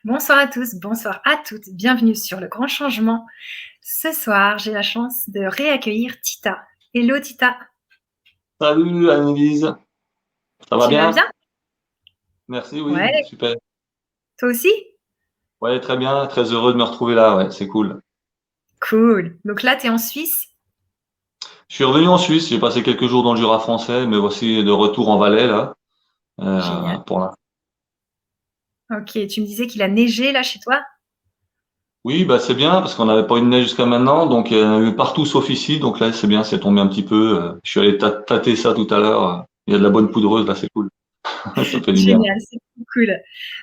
Bonsoir à tous, bonsoir à toutes, bienvenue sur Le Grand Changement. Ce soir, j'ai la chance de réaccueillir Tita. Hello Tita, Salut Annelise, ça va tu vas bien? bien? Merci, oui, Ouais, super. toi aussi? Ouais, très bien, très heureux de me retrouver là, ouais, c'est cool. Cool. Donc là, tu es en Suisse? Je suis revenu en Suisse, j'ai passé quelques jours dans le Jura français, mais voici de retour en Valais là, Génial. pour l'instant. Ok, tu me disais qu'il a neigé là chez toi? Oui, bah c'est bien parce qu'on n'avait pas eu de neige jusqu'à maintenant, donc il y en a eu partout sauf ici, donc là c'est bien, c'est tombé un petit peu. Je suis allé tâter ça tout à l'heure. Il y a de la bonne poudreuse là, c'est cool, ça fait du bien. Génial, c'est cool.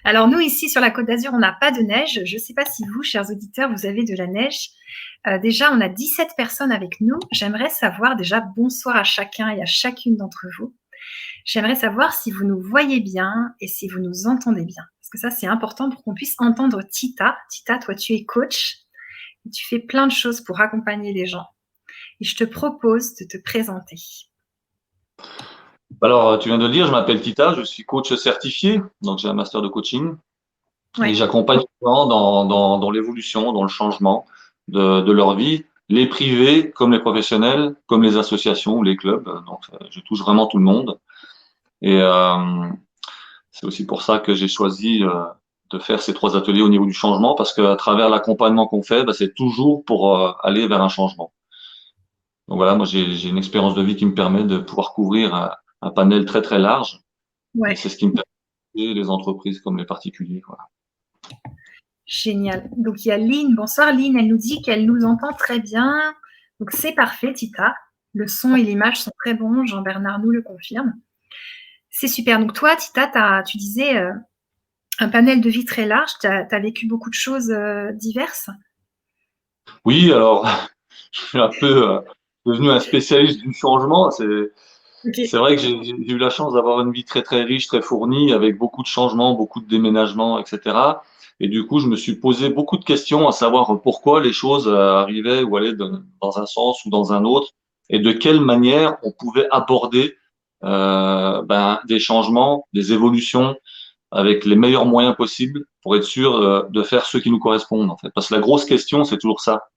Alors nous, ici sur la Côte d'Azur, on n'a pas de neige. Je ne sais pas si vous, chers auditeurs, vous avez de la neige. Déjà, on a 17 personnes avec nous. J'aimerais savoir déjà bonsoir à chacun et à chacune d'entre vous. J'aimerais savoir si vous nous voyez bien et si vous nous entendez bien. Parce que ça, c'est important pour qu'on puisse entendre Tita. Tita, toi, tu es coach et tu fais plein de choses pour accompagner les gens. Et je te propose de te présenter. Alors, tu viens de le dire, je m'appelle Tita, je suis coach certifié, donc j'ai un master de coaching. Et Ouais, j'accompagne les gens dans l'évolution, dans le changement de leur vie, les privés comme les professionnels, comme les associations ou les clubs. Donc, je touche vraiment tout le monde. Et c'est aussi pour ça que j'ai choisi de faire ces trois ateliers au niveau du changement, parce qu'à travers l'accompagnement qu'on fait, bah, c'est toujours pour aller vers un changement. Donc voilà, moi j'ai une expérience de vie qui me permet de pouvoir couvrir un panel très très large, et ouais, c'est ce qui me permet d'aider les entreprises comme les particuliers. Voilà. génial. Donc il y a Lynn. Bonsoir Lynn, elle nous dit qu'elle nous entend très bien. Donc c'est parfait, Tita. Le son et l'image sont très bons. Jean-Bernard nous le confirme. C'est super. Donc toi, Tita, tu disais un panel de vie très large. Tu as vécu beaucoup de choses diverses. Oui, alors je suis un peu devenu un spécialiste du changement. Ok. C'est vrai que j'ai eu la chance d'avoir une vie très très riche, très fournie, avec beaucoup de changements, beaucoup de déménagements, etc. Et du coup, je me suis posé beaucoup de questions à savoir pourquoi les choses arrivaient ou allaient dans un sens ou dans un autre, et de quelle manière on pouvait aborder des changements, des évolutions avec les meilleurs moyens possibles pour être sûr de faire ceux qui nous correspondent en fait. Parce que la grosse question, c'est toujours ça.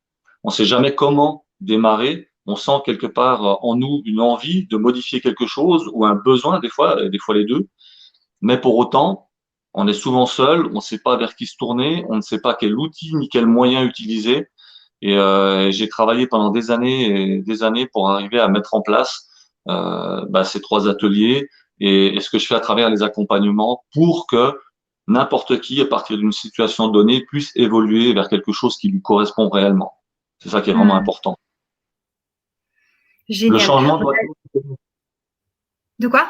On ne sait jamais comment démarrer. On sent quelque part en nous une envie de modifier quelque chose ou un besoin, des fois les deux. Mais pour autant, on est souvent seul, on ne sait pas vers qui se tourner, on ne sait pas quel outil ni quel moyen utiliser. Et j'ai travaillé pendant des années et des années pour arriver à mettre en place ces trois ateliers et ce que je fais à travers les accompagnements pour que n'importe qui, à partir d'une situation donnée, puisse évoluer vers quelque chose qui lui correspond réellement. C'est ça qui est vraiment Hmm, important. Le génial. changement On doit, a- De quoi?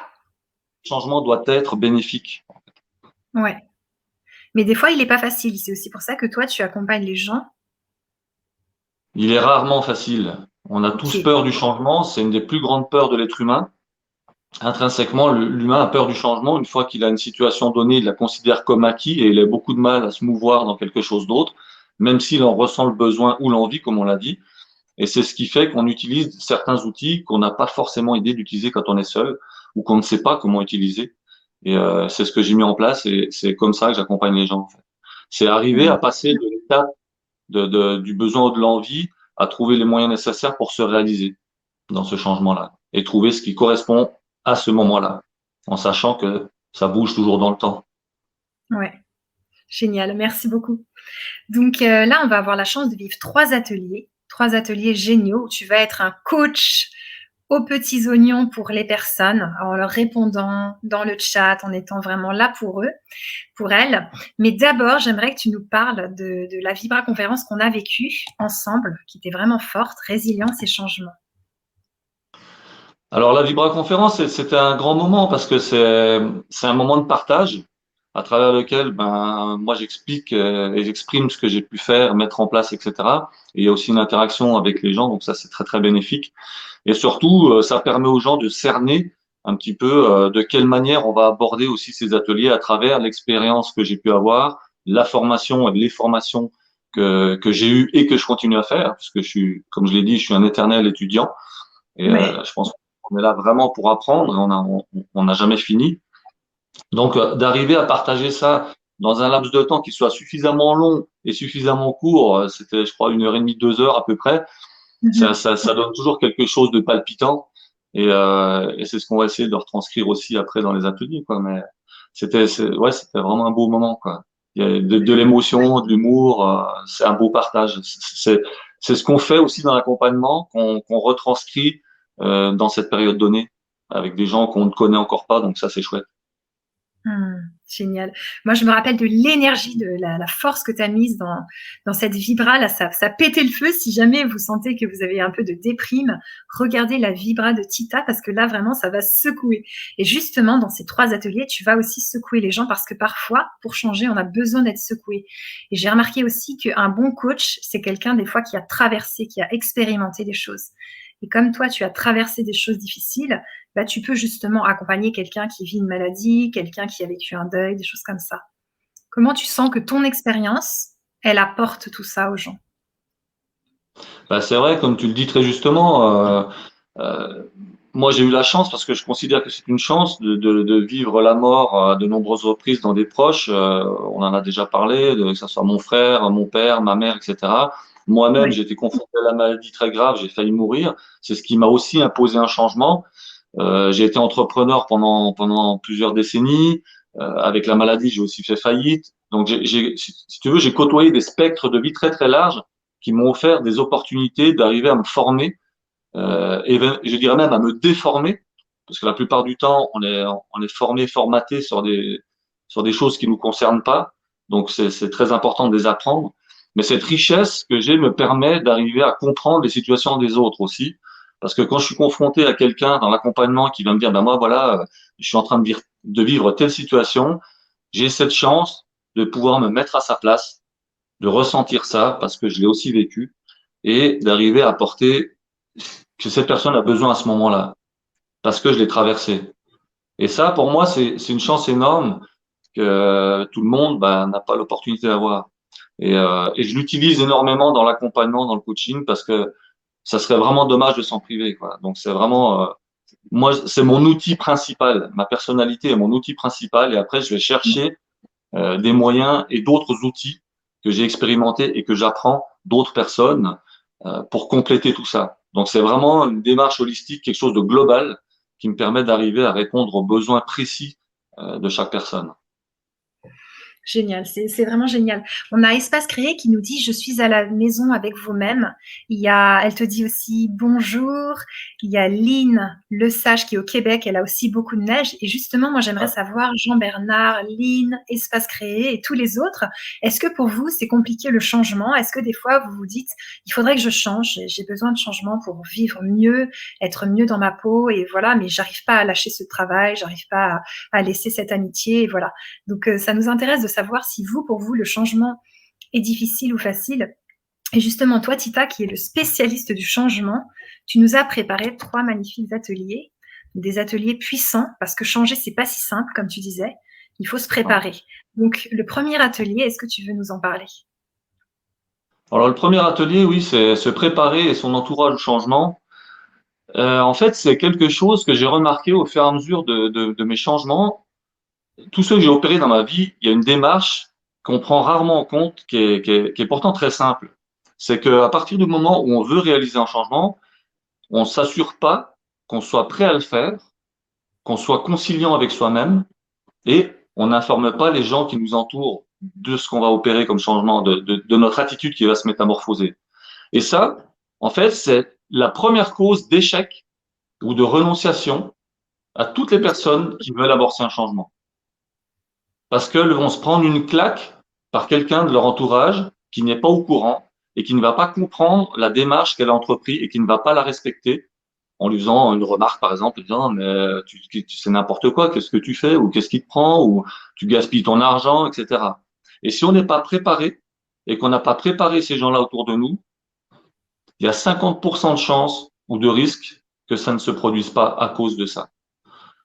le changement doit être bénéfique. Ouais. Mais des fois, il n'est pas facile. C'est aussi pour ça que toi, tu accompagnes les gens. Il est rarement facile. On a tous Ok. peur du changement. C'est une des plus grandes peurs de l'être humain. Intrinsèquement, l'humain a peur du changement. Une fois qu'il a une situation donnée, il la considère comme acquis et il a beaucoup de mal à se mouvoir dans quelque chose d'autre, même s'il en ressent le besoin ou l'envie, comme on l'a dit. Et c'est ce qui fait qu'on utilise certains outils qu'on n'a pas forcément idée d'utiliser quand on est seul ou qu'on ne sait pas comment utiliser. Et c'est ce que j'ai mis en place et c'est comme ça que j'accompagne les gens. En fait. C'est arriver Hmm, à passer de l'étape du besoin ou de l'envie à trouver les moyens nécessaires pour se réaliser dans ce changement-là et trouver ce qui correspond à ce moment-là, en sachant que ça bouge toujours dans le temps. ouais. Génial. Merci beaucoup. Donc là, on va avoir la chance de vivre trois ateliers géniaux où tu vas être un coach aux petits oignons pour les personnes, en leur répondant dans le chat, en étant vraiment là pour eux, pour elles. Mais d'abord, j'aimerais que tu nous parles de la Vibra conférence qu'on a vécue ensemble, qui était vraiment forte, résilience et changement. Alors la Vibra-conférence, c'était un grand moment parce que c'est un moment de partage à travers lequel moi j'explique et j'exprime ce que j'ai pu faire, mettre en place, etc. Et il y a aussi une interaction avec les gens, donc ça c'est très très bénéfique. Et surtout, ça permet aux gens de cerner un petit peu de quelle manière on va aborder aussi ces ateliers à travers l'expérience que j'ai pu avoir, la formation et les formations que j'ai eues et que je continue à faire, parce que je suis, comme je l'ai dit, je suis un éternel étudiant et Ouais. je pense qu'on est là vraiment pour apprendre et on n'a jamais fini. Donc, d'arriver à partager ça dans un laps de temps qui soit suffisamment long et suffisamment court, c'était, je crois, 1 heure et demie, 2 heures à peu près, Mhm. ça donne toujours quelque chose de palpitant. Et c'est ce qu'on va essayer de retranscrire aussi après dans les ateliers, quoi. Mais ouais, c'était vraiment un beau moment, quoi. Il y a de l'émotion, de l'humour, c'est un beau partage. C'est ce qu'on fait aussi dans l'accompagnement, qu'on retranscrit dans cette période donnée, avec des gens qu'on ne connaît encore pas, donc ça, c'est chouette. Génial. Moi, je me rappelle de l'énergie, de la force que tu as mise dans cette vibra. Là, ça pétait le feu. Si jamais vous sentez que vous avez un peu de déprime, regardez la vibra de Tita parce que là, vraiment, ça va secouer. Et justement, dans ces 3 ateliers, tu vas aussi secouer les gens parce que parfois, pour changer, on a besoin d'être secoué. Et j'ai remarqué aussi qu'un bon coach, c'est quelqu'un des fois qui a traversé, qui a expérimenté des choses. Et comme toi, tu as traversé des choses difficiles, bah, tu peux justement accompagner quelqu'un qui vit une maladie, quelqu'un qui a vécu un deuil, des choses comme ça. Comment tu sens que ton expérience, elle apporte tout ça aux gens? Bah, c'est vrai, comme tu le dis très justement, euh, moi j'ai eu la chance, parce que je considère que c'est une chance de vivre la mort à de nombreuses reprises dans des proches. On en a déjà parlé, que ce soit mon frère, mon père, ma mère, etc. Moi-même, Oui, j'ai été confronté à la maladie très grave, j'ai failli mourir. C'est ce qui m'a aussi imposé un changement. J'ai été entrepreneur pendant plusieurs décennies. Avec la maladie, j'ai aussi fait faillite. Donc, si tu veux, j'ai côtoyé des spectres de vie très très larges qui m'ont offert des opportunités d'arriver à me former, je dirais même à me déformer, parce que la plupart du temps, on est formé, formaté sur des choses qui nous concernent pas. Donc, c'est très important de les apprendre. Mais cette richesse que j'ai me permet d'arriver à comprendre les situations des autres aussi. Parce que quand je suis confronté à quelqu'un dans l'accompagnement qui va me dire, ben moi, voilà, je suis en train de vivre telle situation, j'ai cette chance de pouvoir me mettre à sa place, de ressentir ça, parce que je l'ai aussi vécu, et d'arriver à apporter que cette personne a besoin à ce moment-là, parce que je l'ai traversé. Et ça, pour moi, c'est une chance énorme que tout le monde n'a pas l'opportunité d'avoir. Et je l'utilise énormément dans l'accompagnement, dans le coaching, parce que ça serait vraiment dommage de s'en priver, quoi. Donc c'est vraiment, moi, c'est mon outil principal. Ma personnalité est mon outil principal, et après, je vais chercher des moyens et d'autres outils que j'ai expérimentés et que j'apprends d'autres personnes pour compléter tout ça. Donc c'est vraiment une démarche holistique, quelque chose de global qui me permet d'arriver à répondre aux besoins précis de chaque personne. génial, c'est vraiment génial. On a Espace Créé qui nous dit: «Je suis à la maison avec vous-même». Elle te dit aussi: «Bonjour». Il y a Lynn Le Sage qui est au Québec, elle a aussi beaucoup de neige et justement, moi, j'aimerais savoir, Jean-Bernard, Lynn, Espace Créé et tous les autres, est-ce que pour vous, c'est compliqué le changement? Est-ce que des fois, vous vous dites: «Il faudrait que je change, j'ai besoin de changement pour vivre mieux, être mieux dans ma peau et voilà, mais j'arrive pas à lâcher ce travail, j'arrive pas à laisser cette amitié» et voilà. Donc, ça nous intéresse de savoir si vous, pour vous, le changement est difficile ou facile. Et justement, toi, Tita, qui est le spécialiste du changement, tu nous as préparé 3 magnifiques ateliers, des ateliers puissants, parce que changer, c'est pas si simple, comme tu disais. Il faut se préparer. Donc, le premier atelier, est-ce que tu veux nous en parler? Alors le premier atelier, oui, c'est se préparer et son entourage au changement. En fait, c'est quelque chose que j'ai remarqué au fur et à mesure de mes changements. Tous ceux que j'ai opérés dans ma vie, il y a une démarche qu'on prend rarement en compte, qui est pourtant très simple. C'est qu'à partir du moment où on veut réaliser un changement, on s'assure pas qu'on soit prêt à le faire, qu'on soit conciliant avec soi-même, et on n'informe pas les gens qui nous entourent de ce qu'on va opérer comme changement, de notre attitude qui va se métamorphoser. Et ça, en fait, c'est la première cause d'échec ou de renonciation à toutes les personnes qui veulent amorcer un changement. Parce qu'elles vont se prendre une claque par quelqu'un de leur entourage qui n'est pas au courant et qui ne va pas comprendre la démarche qu'elle a entreprise et qui ne va pas la respecter en lui faisant une remarque, par exemple, en disant, mais tu sais n'importe quoi, qu'est-ce que tu fais, ou qu'est-ce qui te prend, ou tu gaspilles ton argent, etc. Et si on n'est pas préparé et qu'on n'a pas préparé ces gens-là autour de nous, il y a 50% de chances ou de risques que ça ne se produise pas à cause de ça.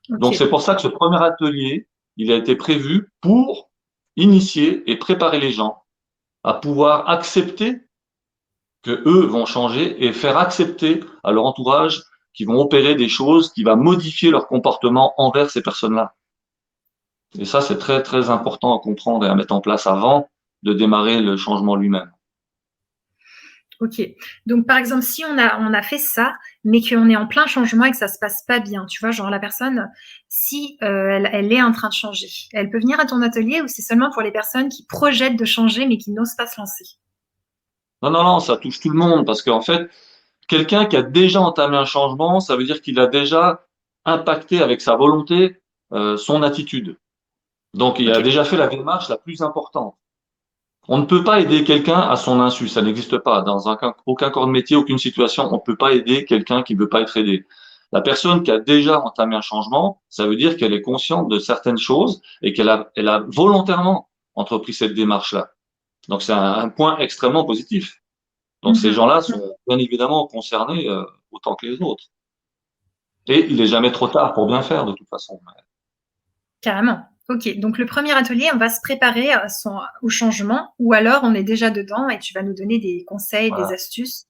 Donc c'est Ok. pour ça que ce premier atelier, il a été prévu pour initier et préparer les gens à pouvoir accepter que eux vont changer et faire accepter à leur entourage qu'ils vont opérer des choses qui va modifier leur comportement envers ces personnes-là. Et ça, c'est très, très important à comprendre et à mettre en place avant de démarrer le changement lui-même. Ok. Donc, par exemple, si on a fait ça, mais qu'on est en plein changement et que ça se passe pas bien, tu vois, genre la personne, si elle est en train de changer, elle peut venir à ton atelier ou c'est seulement pour les personnes qui projettent de changer mais qui n'osent pas se lancer? Non, non, non, ça touche tout le monde parce qu'en fait, quelqu'un qui a déjà entamé un changement, ça veut dire qu'il a déjà impacté avec sa volonté son attitude. Donc, il a Ok. déjà fait la démarche la plus importante. On ne peut pas aider quelqu'un à son insu, ça n'existe pas. Dans aucun corps de métier, aucune situation, on ne peut pas aider quelqu'un qui ne veut pas être aidé. La personne qui a déjà entamé un changement, ça veut dire qu'elle est consciente de certaines choses et elle a volontairement entrepris cette démarche-là. Donc c'est un point extrêmement positif. Donc ces Mhm. gens-là sont bien évidemment concernés autant que les autres. Et il n'est jamais trop tard pour bien faire de toute façon. Carrément. Ok. Donc, le premier atelier, on va se préparer au changement ou alors on est déjà dedans et tu vas nous donner des conseils, des Voilà. astuces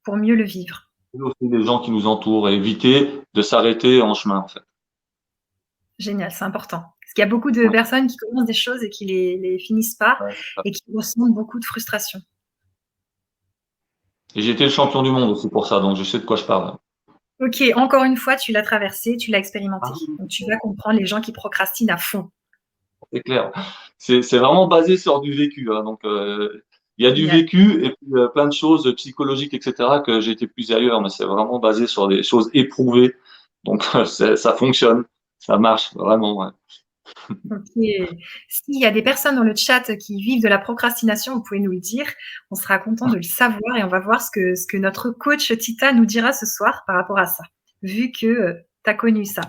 pour mieux le vivre. Et aussi les gens qui nous entourent et éviter de s'arrêter en chemin en fait. Génial, c'est important. Parce qu'il y a beaucoup de personnes qui commencent des choses et qui les finissent pas Ouais. et qui ressentent beaucoup de frustration. Et j'ai été le champion du monde aussi pour ça, donc je sais de quoi je parle. Ok, encore une fois, tu l'as traversé, tu l'as expérimenté. Ah oui, Donc tu vas comprendre les gens qui procrastinent à fond. c'est clair. C'est vraiment basé sur du vécu, hein. Donc, il y a du Génial. vécu et puis plein de choses psychologiques, etc., que j'ai été plus ailleurs, mais c'est vraiment basé sur des choses éprouvées. Donc, ça fonctionne, ça marche vraiment. Ouais. Ok. S'il y a des personnes dans le chat qui vivent de la procrastination, vous pouvez nous le dire. On sera content de le savoir et on va voir ce que notre coach Tita nous dira ce soir par rapport à ça, vu que tu as connu ça.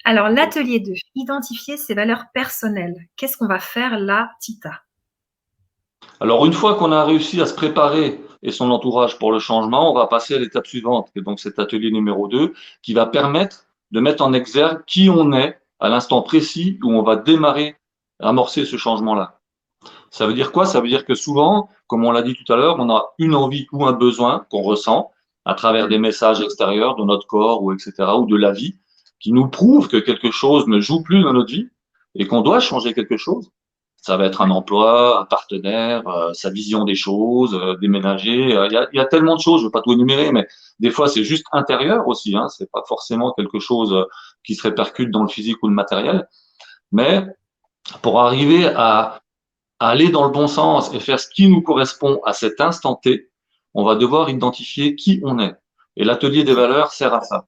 Alors, l'atelier 2, identifier ses valeurs personnelles. Qu'est-ce qu'on va faire là, Tita? Alors, une fois qu'on a réussi à se préparer et son entourage pour le changement, on va passer à l'étape suivante, qui est donc cet atelier numéro 2, qui va permettre de mettre en exergue qui on est à l'instant précis où on va démarrer, amorcer ce changement-là. Ça veut dire quoi? Ça veut dire que souvent, comme on l'a dit tout à l'heure, on a une envie ou un besoin qu'on ressent à travers des messages extérieurs de notre corps ou etc. ou de la vie qui nous prouvent que quelque chose ne joue plus dans notre vie et qu'on doit changer quelque chose. Ça va être un Ouais, emploi, un partenaire, sa vision des choses, déménager. Il y a tellement de choses, je ne vais pas tout énumérer, mais des fois c'est juste intérieur aussi. Hein, c'est pas forcément quelque chose qui se répercute dans le physique ou le matériel. Mais pour arriver à aller dans le bon sens et faire ce qui nous correspond à cet instant T, on va devoir identifier qui on est. Et l'atelier des ok, valeurs sert à ça.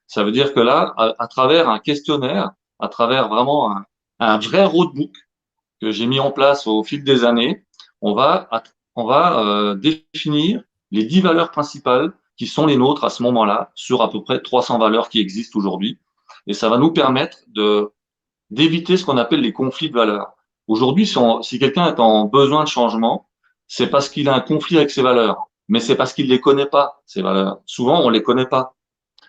Ça veut dire que là, à travers un questionnaire, à travers vraiment un vrai roadbook que j'ai mis en place au fil des années, on va, on va définir les 10 valeurs principales qui sont les nôtres à ce moment-là, sur à peu près 300 valeurs qui existent aujourd'hui. Et ça va nous permettre d'éviter ce qu'on appelle les conflits de valeurs. Aujourd'hui, si quelqu'un est en besoin de changement, c'est parce qu'il a un conflit avec ses valeurs, mais c'est parce qu'il les connaît pas, ces valeurs. Souvent, on les connaît pas.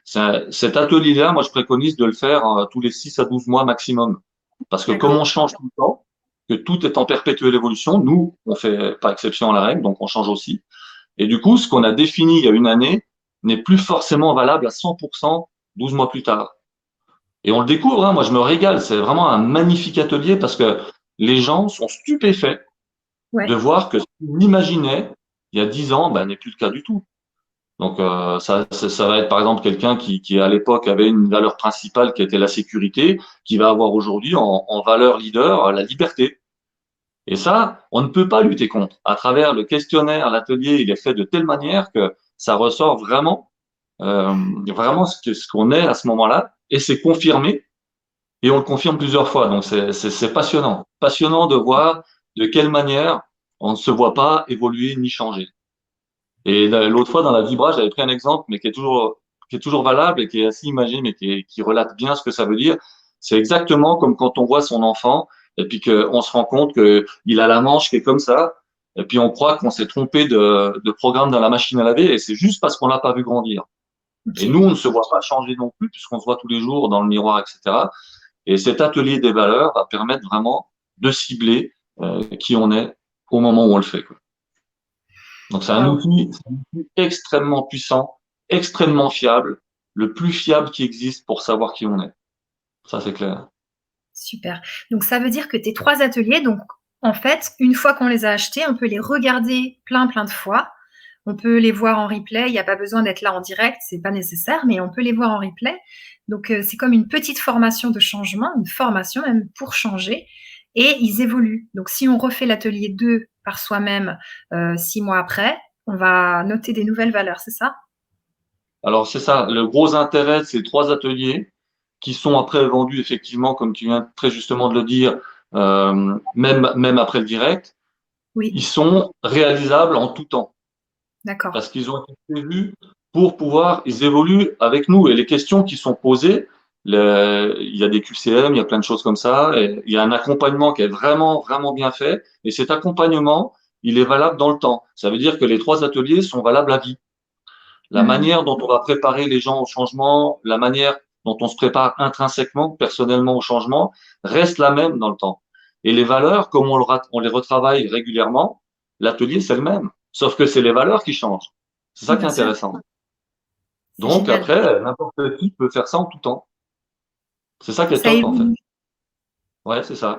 Cet atelier-là, moi, je préconise de le faire tous les 6 à 12 mois maximum. Parce que comme d'accord. on change tout le temps, que tout est en perpétuelle évolution, nous, on fait pas exception à la règle, donc on change aussi. Et du coup, ce qu'on a défini il y a une année n'est plus forcément valable à 100% 12 mois plus tard. Et on le découvre, hein, moi je me régale, c'est vraiment un magnifique atelier parce que les gens sont stupéfaits de Ouais, voir que ce qu'ils imaginaient il y a 10 ans, ben, n'est plus le cas du tout. Donc ça va être par exemple quelqu'un qui à l'époque avait une valeur principale qui était la sécurité, qui va avoir aujourd'hui en valeur leader la liberté. Et ça, on ne peut pas lutter contre. À travers le questionnaire, l'atelier, il est fait de telle manière que ça ressort euh, vraiment ce qu'on est à ce moment-là, et c'est confirmé et on le confirme plusieurs fois. Donc, c'est passionnant. Passionnant de voir de quelle manière on ne se voit pas évoluer ni changer. Et l'autre fois, dans la Vibra, j'avais pris un exemple, mais qui est toujours valable et qui est assez imagé, mais qui relate bien ce que ça veut dire. C'est exactement comme quand on voit son enfant et puis qu'on se rend compte qu'il a la manche qui est comme ça. Et puis on croit qu'on s'est trompé de programme dans la machine à laver et c'est juste parce qu'on l'a pas vu grandir. Et nous, ok. on ne se voit pas changer non plus puisqu'on se voit tous les jours dans le miroir, etc. Et cet atelier des valeurs va permettre vraiment de cibler qui on est au moment où on le fait, quoi. Donc Waouh, c'est un outil extrêmement puissant, extrêmement fiable, le plus fiable qui existe pour savoir qui on est. Ça, c'est clair. Super. Donc ça veut dire que tes 3 ateliers, donc en fait, une fois qu'on les a achetés, on peut les regarder plein de fois. On peut les voir en replay, il y a pas besoin d'être là en direct, c'est pas nécessaire, mais on peut les voir en replay. Donc c'est comme une petite formation de changement, une formation même pour changer et ils évoluent. Donc si on refait l'atelier 2 par soi-même, 6 mois après, on va noter des nouvelles valeurs, c'est ça? Alors c'est ça, le gros intérêt de ces 3 ateliers qui sont après vendus effectivement, comme tu viens très justement de le dire, même après le direct, ils Oui, sont réalisables en tout temps d'accord. parce qu'ils ont été prévus pour pouvoir, ils évoluent avec nous et les questions qui sont posées, il y a des QCM, il y a plein de choses comme ça, et il y a un accompagnement qui est vraiment, vraiment bien fait et cet accompagnement, il est valable dans le temps. Ça veut dire que les 3 ateliers sont valables à vie. La Mmh. manière dont on va préparer les gens au changement, la manière dont on se prépare intrinsèquement, personnellement au changement, reste la même dans le temps. Et les valeurs, comme on les retravaille régulièrement, l'atelier, c'est le même. Sauf que c'est les valeurs qui changent. C'est ça qui est Bien sûr, intéressant. c'est Donc génial. après, n'importe qui peut faire ça en tout temps. C'est ça qui est Ça top, en fait. évolue. Ouais, c'est ça.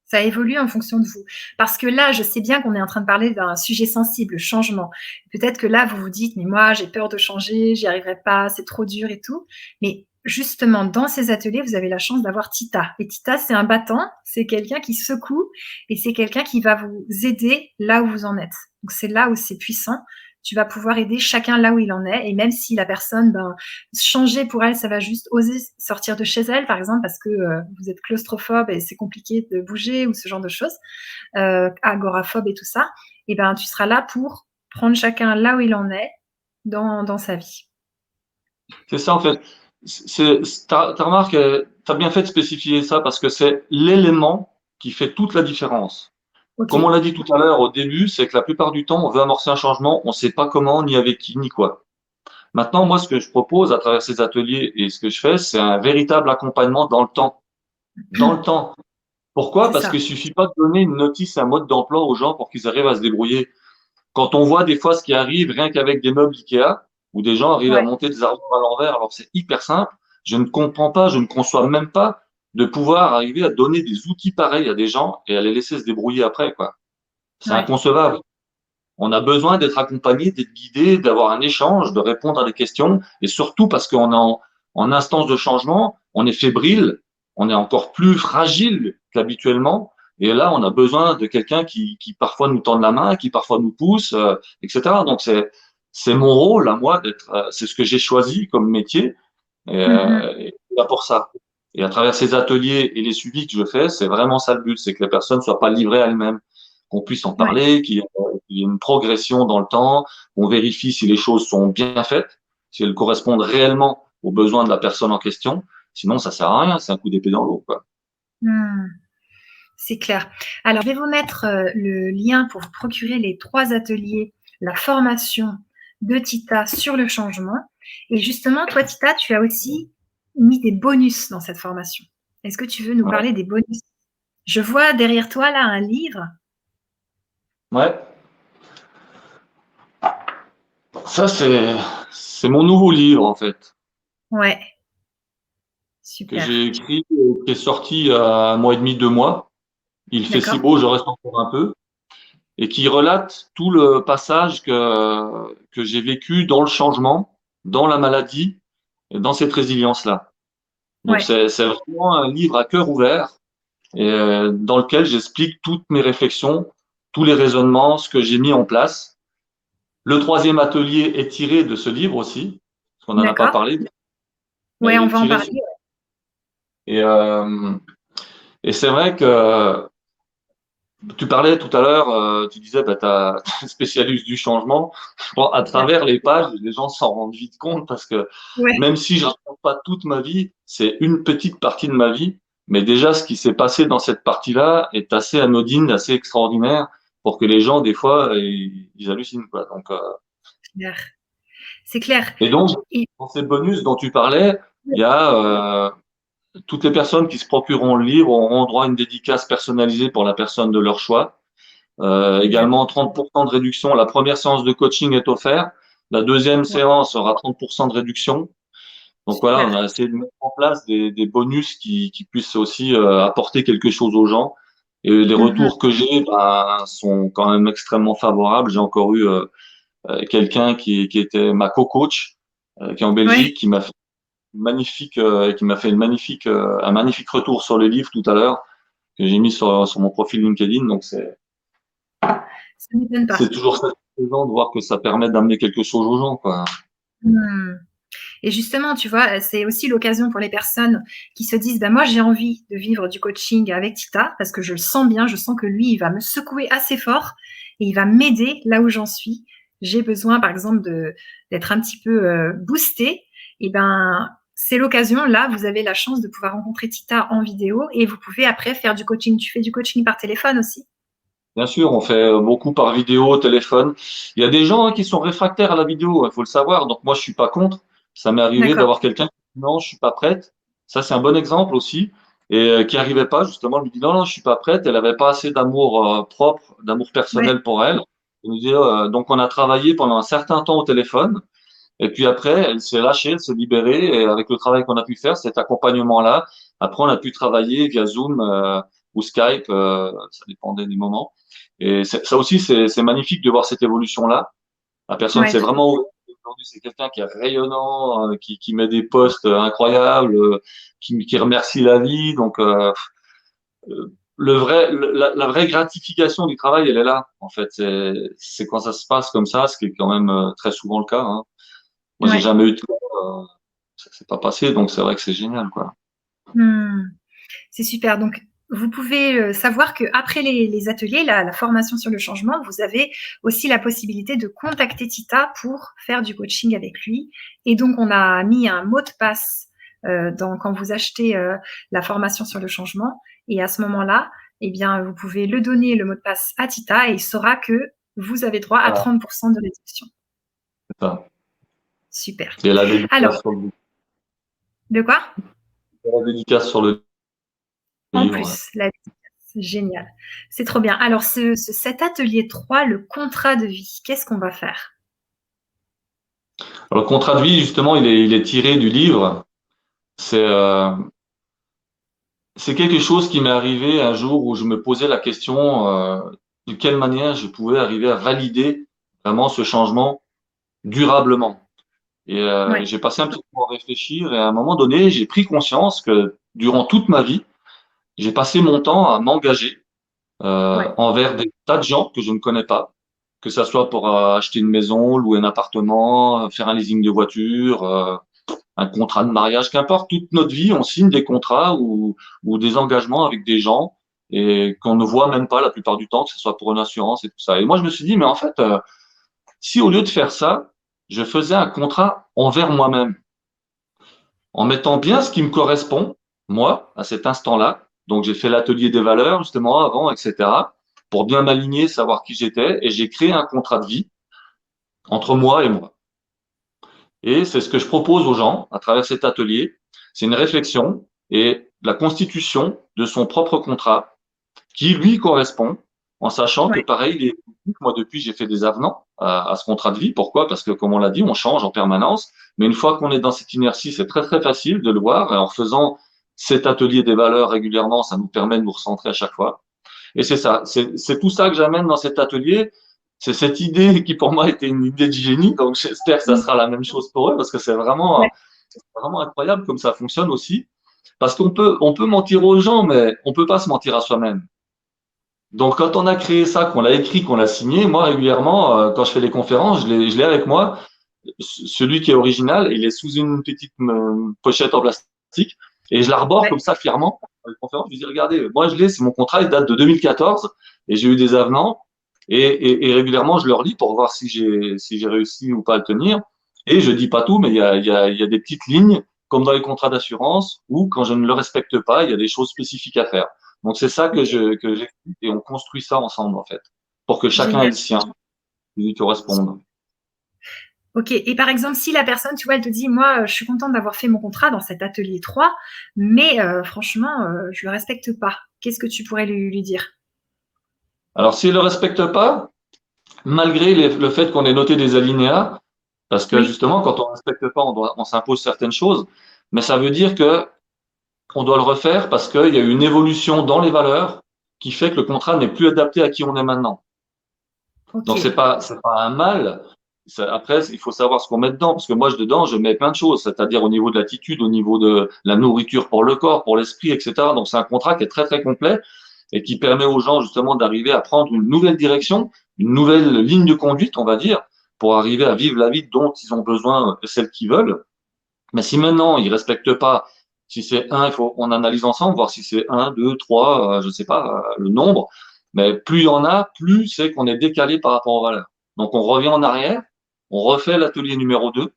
Ça évolue en fonction de vous. Parce que là, je sais bien qu'on est en train de parler d'un sujet sensible, le changement. Peut-être que là, vous vous dites, mais moi, j'ai peur de changer, j'y arriverai pas, c'est trop dur et tout. Mais justement, dans ces ateliers, vous avez la chance d'avoir Tita. Et Tita, c'est un battant, c'est quelqu'un qui secoue et c'est quelqu'un qui va vous aider là où vous en êtes. Donc, c'est là où c'est puissant. Tu vas pouvoir aider chacun là où il en est. Et même si la personne, ben, changer pour elle, ça va juste oser sortir de chez elle, par exemple, parce que vous êtes claustrophobe et c'est compliqué de bouger ou ce genre de choses, agoraphobe et tout ça, et ben tu seras là pour prendre chacun là où il en est dans sa vie. C'est ça, en fait. Ta remarque, tu as bien fait de spécifier ça parce que c'est l'élément qui fait toute la différence. Ok. Comme on l'a dit tout à l'heure au début, c'est que la plupart du temps, on veut amorcer un changement, on ne sait pas comment, ni avec qui, ni quoi. Maintenant, moi, ce que je propose à travers ces ateliers et ce que je fais, c'est un véritable accompagnement dans le temps. Dans le temps. Pourquoi? C'est Parce ça. qu'il suffit pas de donner une notice, un mode d'emploi aux gens pour qu'ils arrivent à se débrouiller. Quand on voit des fois ce qui arrive, rien qu'avec des meubles Ikea, où des gens arrivent à Ouais, monter des armoires à l'envers, alors c'est hyper simple, je ne comprends pas, je ne conçois même pas de pouvoir arriver à donner des outils pareils à des gens et à les laisser se débrouiller après, quoi. C'est ouais, inconcevable. On a besoin d'être accompagné, d'être guidé, d'avoir un échange, de répondre à des questions, et surtout parce qu'on est en instance de changement, on est fébrile, on est encore plus fragile qu'habituellement, et là, on a besoin de quelqu'un qui parfois nous tende la main, qui parfois nous pousse, etc. Donc c'est mon rôle à moi d'être, c'est ce que j'ai choisi comme métier, mhm, et là pour ça. Et à travers ces ateliers et les suivis que je fais, c'est vraiment ça le but, c'est que les personnes ne soient pas livrées à elles-mêmes, qu'on puisse en ouais. parler, qu'il y ait une progression dans le temps, qu'on vérifie si les choses sont bien faites, si elles correspondent réellement aux besoins de la personne en question. Sinon, ça sert à rien, c'est un coup d'épée dans l'eau, quoi. Hmm, c'est clair. Alors, je vais vous mettre le lien pour vous procurer les 3 ateliers, la formation de Tita sur le changement. Et justement, toi, Tita, tu as aussi mis des bonus dans cette formation. Est-ce que tu veux nous Ouais. parler des bonus? Je vois derrière toi là un livre. Ouais. Ça, c'est mon nouveau livre, en fait, Ouais, que super. j'ai écrit, qui est sorti il y a 1 mois et demi, 2 mois. Il fait si D'accord. beau, je reste encore un peu. Et qui relate tout le passage que j'ai vécu dans le changement, dans la maladie, et dans cette résilience-là. Donc Ouais, c'est vraiment un livre à cœur ouvert et dans lequel j'explique toutes mes réflexions, tous les raisonnements, ce que j'ai mis en place. Le troisième atelier est tiré de ce livre aussi, parce qu'on n'en a pas d'accord. parlé, mais Ouais, il on est va en tiré. parler. Et, euh, et c'est vrai que tu parlais tout à l'heure, tu disais, bah, tu as spécialiste du changement. Bon, à Ouais. travers les pages, les gens s'en rendent vite compte parce que Ouais. même si je raconte pas toute ma vie, c'est une petite partie de ma vie. Mais déjà, ce qui s'est passé dans cette partie-là est assez anodine, assez extraordinaire pour que les gens, des fois, ils hallucinent, quoi. Donc, Clair. C'est clair. et donc, Et dans ces bonus dont tu parlais, il y a toutes les personnes qui se procureront le livre auront droit à une dédicace personnalisée pour la personne de leur choix. génial. Également 30% de réduction. La première séance de coaching est offerte. La deuxième Ouais. séance aura 30% de réduction. Donc voilà, on Super. a essayé de mettre en place des bonus qui puissent aussi apporter quelque chose aux gens. Et les Mhm. retours que j'ai ben, sont quand même extrêmement favorables. J'ai encore eu quelqu'un qui était ma co-coach, qui est en Ouais, Belgique, qui m'a fait un magnifique retour sur le livre tout à l'heure que j'ai mis sur mon profil LinkedIn. Donc ça ne m'étonne c'est pas. toujours satisfaisant de voir que ça permet d'amener quelque chose aux gens, quoi. Hmm. Et justement, tu vois, c'est aussi l'occasion pour les personnes qui se disent, ben moi j'ai envie de vivre du coaching avec Tita parce que je le sens bien, je sens que lui, il va me secouer assez fort et il va m'aider là où j'en suis. J'ai besoin, par exemple, d'être un petit peu boostée. Et ben, c'est l'occasion. Là, vous avez la chance de pouvoir rencontrer Tita en vidéo et vous pouvez après faire du coaching. Tu fais du coaching par téléphone aussi? Bien sûr, on fait beaucoup par vidéo, téléphone. Il y a des gens qui sont réfractaires à la vidéo, il faut le savoir. Donc moi, je suis pas contre. Ça m'est arrivé D'accord. d'avoir quelqu'un qui dit non, je suis pas prête. Ça, c'est un bon exemple aussi. Et qui arrivait pas justement, elle me dit non, non, je suis pas prête. Elle avait pas assez d'amour propre, d'amour Ouais, personnel pour elle. Elle me dit, donc on a travaillé pendant un certain temps au téléphone. Et puis après, elle s'est lâchée, elle s'est libérée. Et avec le travail qu'on a pu faire, cet accompagnement-là, après, on a pu travailler via Zoom ou Skype, ça dépendait des moments. Et ça aussi, c'est magnifique de voir cette évolution-là. La personne ouais, s'est tout à vraiment fait. ouverte. Aujourd'hui, c'est quelqu'un qui est rayonnant, qui met des posts incroyables, qui remercie la vie. Donc, la vraie gratification du travail, elle est là. En fait, c'est quand ça se passe comme ça, ce qui est quand même très souvent le cas, hein. Moi, j'ai Ouais. jamais eu de ça s'est pas passé, donc c'est vrai que c'est génial, quoi. Hmm. C'est super. Donc, vous pouvez savoir qu'après les ateliers, la formation sur le changement, vous avez aussi la possibilité de contacter Tita pour faire du coaching avec lui. Et donc, on a mis un mot de passe quand vous achetez la formation sur le changement. Et à ce moment-là, eh bien, vous pouvez le donner, le mot de passe à Tita, et il saura que vous avez droit à Voilà, 30% de réduction. c'est ça. Super. C'est la Alors, dédicace sur le, de quoi? la dédicace sur le En livre. Ouais. plus, la génial. C'est trop bien. Alors, cet atelier 3, le contrat de vie, qu'est-ce qu'on va faire? Alors, le contrat de vie, justement, il est tiré du livre. C'est c'est quelque chose qui m'est arrivé un jour où je me posais la question de quelle manière je pouvais arriver à valider vraiment ce changement durablement. Et Ouais, j'ai passé un petit temps à réfléchir et à un moment donné, j'ai pris conscience que durant toute ma vie, j'ai passé mon temps à m'engager ouais, envers des tas de gens que je ne connais pas, que ça soit pour acheter une maison, louer un appartement, faire un leasing de voiture, un contrat de mariage, qu'importe. Toute notre vie, on signe des contrats ou des engagements avec des gens et qu'on ne voit même pas la plupart du temps, que ce soit pour une assurance et tout ça. Et moi, je me suis dit, mais en fait, si au lieu de faire ça, je faisais un contrat envers moi-même, en mettant bien ce qui me correspond, moi, à cet instant-là. Donc, j'ai fait l'atelier des valeurs, justement, avant, etc., pour bien m'aligner, savoir qui j'étais, et j'ai créé un contrat de vie entre moi et moi. Et c'est ce que je propose aux gens à travers cet atelier. C'est une réflexion et la constitution de son propre contrat qui lui correspond, en sachant que ouais, pareil, moi depuis j'ai fait des avenants à ce contrat de vie. Pourquoi? Parce que comme on l'a dit, on change en permanence. Mais une fois qu'on est dans cette inertie, c'est très très facile de le voir. Et en faisant cet atelier des valeurs régulièrement, ça nous permet de nous recentrer à chaque fois. Et c'est ça, c'est tout ça que j'amène dans cet atelier. C'est cette idée qui pour moi était une idée de génie. Donc j'espère que ça mm, sera la même chose pour eux parce que ouais, c'est vraiment incroyable comme ça fonctionne aussi. Parce on peut mentir aux gens, mais on peut pas se mentir à soi-même. Donc, quand on a créé ça, qu'on l'a écrit, qu'on l'a signé, moi, régulièrement, quand je fais les conférences, je l'ai avec moi. Celui qui est original, il est sous une petite pochette en plastique et je l'arbore comme ouais. ça fièrement dans les conférences. Je dis, regardez, moi, je l'ai, c'est mon contrat, il date de 2014 et j'ai eu des avenants et régulièrement, je le relis pour voir si j'ai réussi ou pas à le tenir. Et je dis pas tout, mais il y a des petites lignes, comme dans les contrats d'assurance, où quand je ne le respecte pas, il y a des choses spécifiques à faire. Donc c'est ça Ok, que j'explique et on construit ça ensemble en fait, pour que chacun ait génial. le sien, qui lui corresponde. Ok, et par exemple, si la personne, tu vois, elle te dit, moi, je suis contente d'avoir fait mon contrat dans cet atelier 3, mais franchement, je le respecte pas. Qu'est-ce que tu pourrais lui dire? Alors s'il le respecte pas, malgré le fait qu'on ait noté des alinéas, Parce que Oui, justement, quand on ne respecte pas, on s'impose certaines choses. Mais ça veut dire que on doit le refaire parce qu'il y a eu une évolution dans les valeurs qui fait que le contrat n'est plus adapté à qui on est maintenant. ok. Donc c'est pas un mal. Après, il faut savoir ce qu'on met dedans, parce que moi, dedans, je mets plein de choses, c'est-à-dire au niveau de l'attitude, au niveau de la nourriture pour le corps, pour l'esprit, etc. Donc c'est un contrat qui est très très complet et qui permet aux gens justement d'arriver à prendre une nouvelle direction, une nouvelle ligne de conduite, on va dire, pour arriver à vivre la vie dont ils ont besoin, celle qu'ils veulent. Mais si maintenant ils respectent pas, si c'est un, il faut on analyse ensemble, voir si c'est un, deux, trois, je sais pas le nombre. Mais plus il y en a, plus c'est qu'on est décalé par rapport aux valeurs. Donc on revient en arrière, on refait l'atelier numéro 2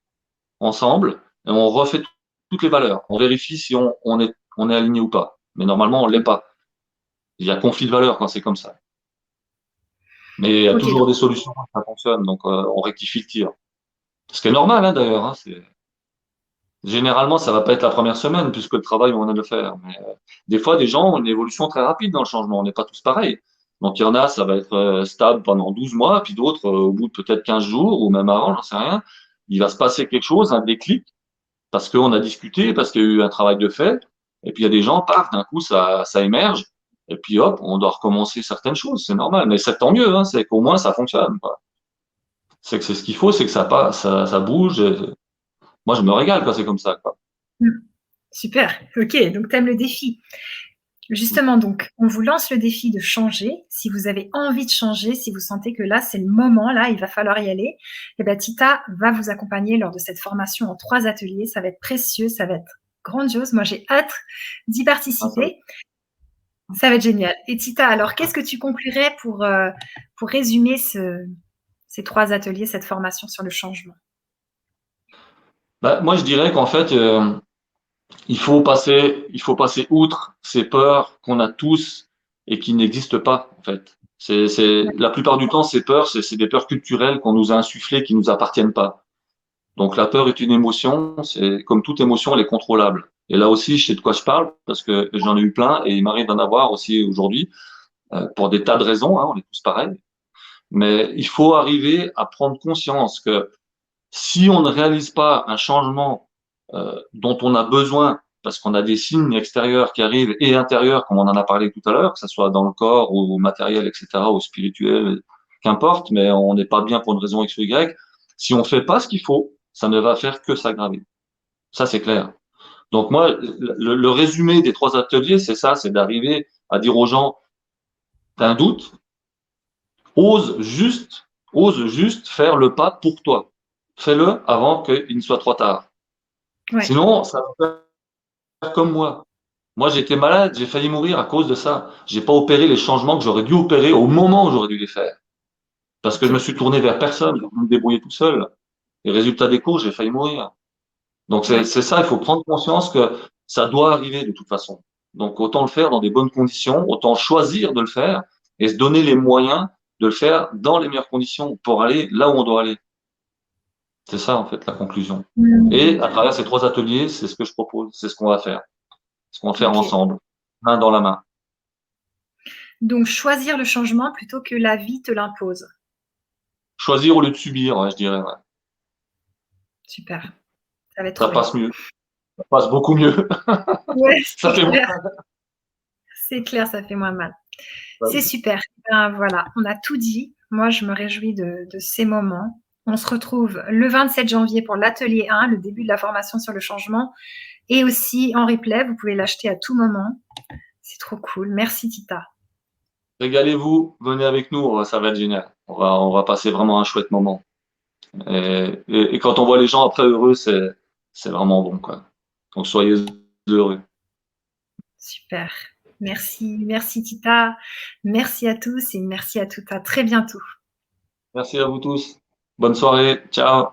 ensemble et on refait toutes les valeurs. On vérifie si on est aligné ou pas. Mais normalement on l'est pas. Il y a conflit de valeurs quand c'est comme ça. Mais il y a Ok, toujours des solutions quand ça fonctionne, donc on rectifie le tir. Ce qui est normal hein, d'ailleurs. Hein, généralement, ça va pas être la première semaine puisque le travail, on va le faire. Mais des fois, des gens ont une évolution très rapide dans le changement. On n'est pas tous pareils. Donc, il y en a, ça va être stable pendant 12 mois, puis d'autres, au bout de peut-être 15 jours ou même avant, j'en sais rien, il va se passer quelque chose, un déclic, parce qu'on a discuté, parce qu'il y a eu un travail de fait. Et puis, il y a des gens, paf, d'un coup, ça émerge. Et puis, hop, on doit recommencer certaines choses. C'est normal. Mais c'est tant mieux, hein, c'est qu'au moins, ça fonctionne, quoi. C'est que c'est ce qu'il faut, c'est que ça, ça bouge. Moi, je me régale quand c'est comme ça, quoi. mm, super. Ok, donc tu aimes le défi. Justement, donc, on vous lance le défi de changer. Si vous avez envie de changer, si vous sentez que là, c'est le moment, là, il va falloir y aller, eh ben, Tita va vous accompagner lors de cette formation en 3 ateliers. Ça va être précieux, ça va être grandiose. Moi, j'ai hâte d'y Ah, ça va participer. Ça va être génial. Et Tita, alors, qu'est-ce que tu conclurais pour résumer ces 3 ateliers, cette formation sur le changement? Bah, moi, je dirais qu'en fait, il faut passer outre ces peurs qu'on a tous et qui n'existent pas, en fait. La plupart du temps, ces peurs, c'est des peurs culturelles qu'on nous a insufflées, qui nous appartiennent pas. Donc, la peur est une émotion, c'est comme toute émotion, elle est contrôlable. Et là aussi, je sais de quoi je parle parce que j'en ai eu plein et il m'arrive d'en avoir aussi aujourd'hui pour des tas de raisons, hein, on est tous pareils. Mais il faut arriver à prendre conscience que si on ne réalise pas un changement dont on a besoin, parce qu'on a des signes extérieurs qui arrivent et intérieurs, comme on en a parlé tout à l'heure, que ce soit dans le corps ou au matériel, etc., ou spirituel, qu'importe, mais on n'est pas bien pour une raison X ou Y, si on fait pas ce qu'il faut, ça ne va faire que s'aggraver. Ça, c'est clair. Donc moi, le résumé des 3 ateliers, c'est ça, c'est d'arriver à dire aux gens, t'as un doute, ose juste, ose juste faire le pas pour toi. Fais-le avant qu'il ne soit trop tard. Ouais, Sinon, ça va faire comme moi. Moi, j'étais malade, j'ai failli mourir à cause de ça. J'ai pas opéré les changements que j'aurais dû opérer au moment où j'aurais dû les faire. Parce que je me ok. suis tourné vers personne, j'ai voulu me débrouiller tout seul. Et résultat des cours, j'ai failli mourir. Donc c'est Ouais. c'est ça, il faut prendre conscience que ça doit arriver de toute façon. Donc autant le faire dans des bonnes conditions, autant choisir de le faire et se donner les moyens de le faire dans les meilleures conditions pour aller là où on doit aller. C'est ça en fait la conclusion. Et à travers ces 3 ateliers, c'est ce que je propose, c'est ce qu'on va faire. Ce qu'on va faire Ok. ensemble, main dans la main. Donc, choisir le changement plutôt que la vie te l'impose. Choisir au lieu de subir, ouais, je dirais. Ouais. Super. Ça va être Ça trop bien. passe mieux. Ça passe beaucoup mieux. Ouais, Ça fait moins. c'est clair, ça fait moins mal. C'est Mal. super. Ben, voilà, on a tout dit. Moi, je me réjouis de ces moments. On se retrouve le 27 janvier pour l'atelier 1, le début de la formation sur le changement, et aussi en replay. Vous pouvez l'acheter à tout moment. C'est trop cool. Merci, Tita. Régalez-vous, venez avec nous, ça va être génial. On va passer vraiment un chouette moment. Et quand on voit les gens après heureux, c'est vraiment bon, quoi. Donc soyez heureux. Super. Merci, merci, Tita. Merci à tous et merci à toutes. À très bientôt. Merci à vous tous. Bonne soirée. Ciao.